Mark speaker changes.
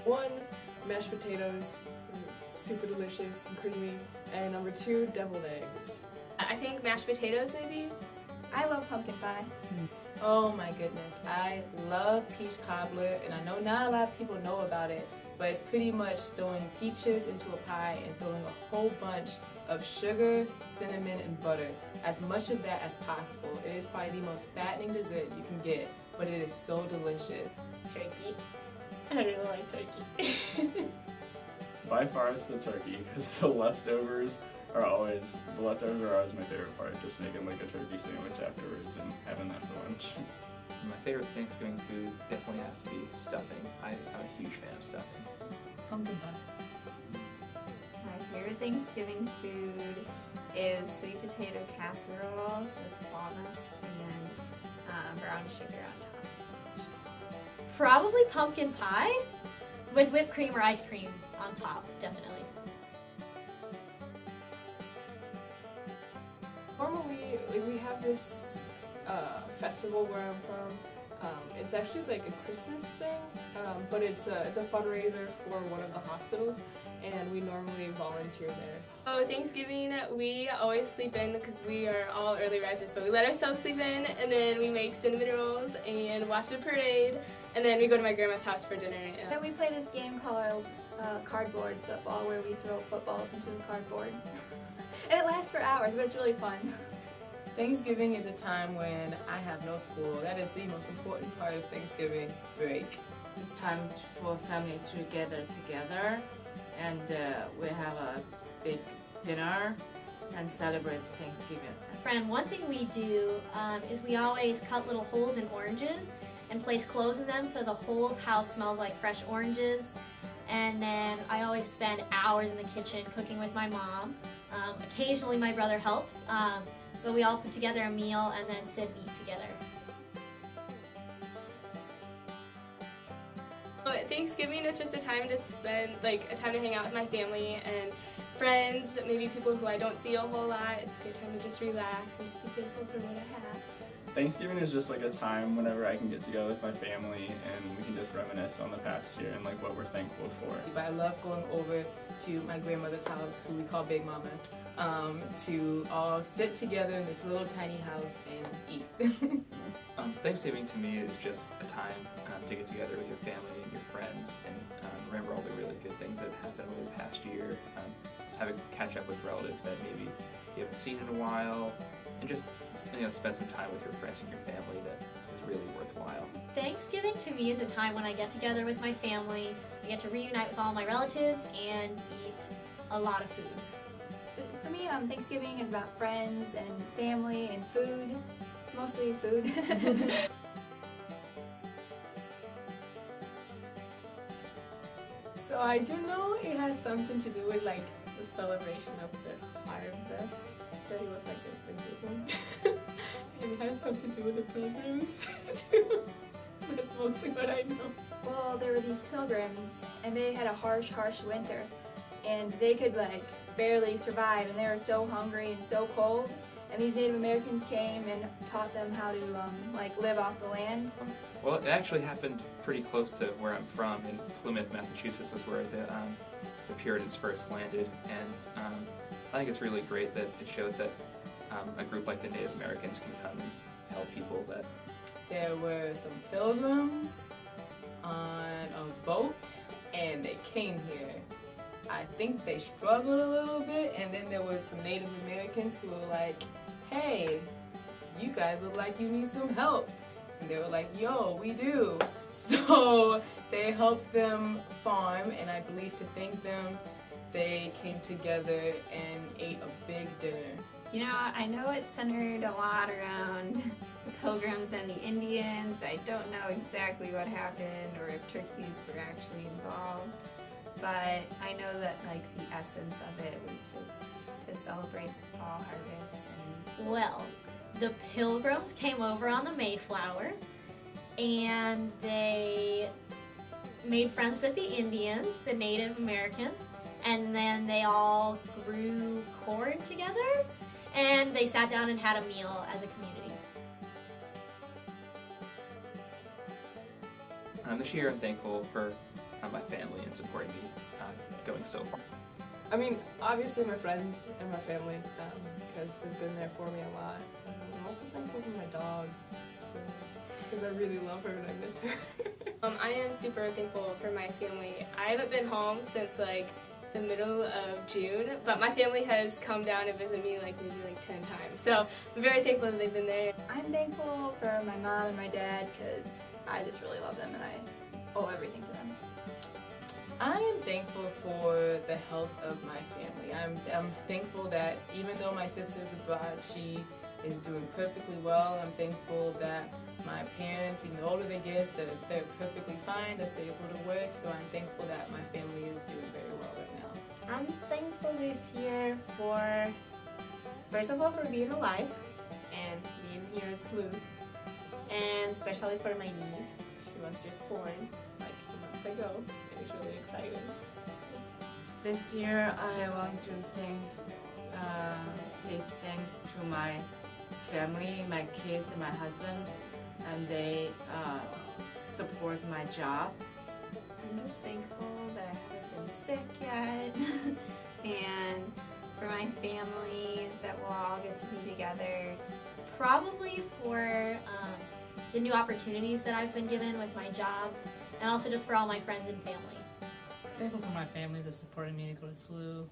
Speaker 1: 1, mashed potatoes, super delicious and creamy, and number 2, deviled eggs.
Speaker 2: I think mashed potatoes maybe.
Speaker 3: I love pumpkin pie.
Speaker 4: Oh my goodness, I love peach cobbler, and I know not a lot of people know about it, but it's pretty much throwing peaches into a pie and throwing a whole bunch of sugar, cinnamon, and butter. As much of that as possible. It is probably the most fattening dessert you can get, but it is so delicious.
Speaker 2: Turkey. I really like turkey.
Speaker 5: By far it's the turkey, because the leftovers are always my favorite part, just making like a turkey sandwich afterwards and having that for lunch.
Speaker 6: My favorite Thanksgiving food definitely has to be stuffing. I'm a huge fan of stuffing.
Speaker 4: Pumpkin pie.
Speaker 7: My favorite Thanksgiving food is sweet potato casserole with walnuts and brown sugar on top. It's delicious.
Speaker 8: Probably pumpkin pie with whipped cream or ice cream on top, definitely.
Speaker 1: Normally, we have this festival where I'm from. It's actually like a Christmas thing, but it's a fundraiser for one of the hospitals, and we normally volunteer there.
Speaker 2: Oh, Thanksgiving, we always sleep in because we are all early risers, but we let ourselves sleep in, and then we make cinnamon rolls and watch the parade, and then we go to my grandma's house for dinner.
Speaker 3: Then we play this game called cardboard football, where we throw footballs into the cardboard. And it lasts for hours, but it's really fun.
Speaker 4: Thanksgiving is a time when I have no school. That is the most important part of Thanksgiving break.
Speaker 9: It's time for family to gather together, and we have a big dinner and celebrate Thanksgiving.
Speaker 8: Friend, one thing we do is we always cut little holes in oranges and place clothes in them so the whole house smells like fresh oranges. And then I always spend hours in the kitchen cooking with my mom. Occasionally my brother helps, but we all put together a meal and then sit and eat together.
Speaker 2: But Thanksgiving is just a time to spend, like a time to hang out with my family and friends, maybe people who I don't see a whole lot. It's a good time to just relax and just be thankful for what I have.
Speaker 5: Thanksgiving is just like a time whenever I can get together with my family and we can just reminisce on the past year and like what we're thankful for.
Speaker 4: But I love going over to my grandmother's house, who we call Big Mama, to all sit together in this little tiny house and eat.
Speaker 6: Thanksgiving to me is just a time to get together with your family and your friends and remember all the really good things that have happened over the past year, have a catch up with relatives that maybe you haven't seen in a while, and just spend some time with your friends and your family that is really worthwhile.
Speaker 8: Thanksgiving to me is a time when I get together with my family, I get to reunite with all my relatives and eat a lot of food.
Speaker 3: For me, Thanksgiving is about friends and family and food, mostly food.
Speaker 1: So I do know it has something to do with like the celebration of the harvest. That it was like a big one. And it has something to do with the pilgrims too. That's mostly what I know.
Speaker 3: Well, there were these pilgrims, and they had a harsh winter, and they could like barely survive, and they were so hungry and so cold. And these Native Americans came and taught them how to like live off the land.
Speaker 6: Well, it actually happened pretty close to where I'm from. In Plymouth, Massachusetts was where the Puritans first landed, and I think it's really great that it shows that a group like the Native Americans can come and help people. That
Speaker 4: There were some pilgrims on a boat, and they came here. I think they struggled a little bit, and then there were some Native Americans who were like, hey, you guys look like you need some help. And they were like, yo, we do. So they helped them farm, and I believe to thank them, they came together and ate a big dinner.
Speaker 7: You know, I know it centered a lot around the Pilgrims and the Indians. I don't know exactly what happened or if turkeys were actually involved, but I know that like the essence of it was just to celebrate the fall harvest. And
Speaker 8: Well, the Pilgrims came over on the Mayflower and they made friends with the Indians, the Native Americans, and then they all grew corn together and they sat down and had a meal as a community.
Speaker 6: This year I'm thankful for my family and supporting me going so far.
Speaker 1: I mean, obviously my friends and my family, because they've been there for me a lot. I'm also thankful for my dog, because I really love her and I miss her.
Speaker 2: I am super thankful for my family. I haven't been home since like the middle of June, but my family has come down and visited me like maybe like 10 times. So I'm very thankful that they've been there.
Speaker 3: I'm thankful for my mom and my dad because I just really love them and I owe everything to them.
Speaker 4: I am thankful for the health of my family. I'm thankful that even though my sister's abroad, she is doing perfectly well. I'm thankful that my parents, even the older they get, they're perfectly fine, they're still able to work, so I'm thankful that my family is doing very well right now.
Speaker 10: I'm thankful this year for, first of all, for being alive and being here at SLU, and especially for my niece. She was just born like a month ago, and it's really exciting.
Speaker 9: This year, I want to say thanks to my family, my kids, and my husband, and they support my job.
Speaker 7: I'm just thankful that I haven't been sick yet, and for my family that we'll all get to be together.
Speaker 8: Probably for the new opportunities that I've been given with my jobs, and also just for all my friends and family.
Speaker 11: Thankful for my family that supported me to go to SLU,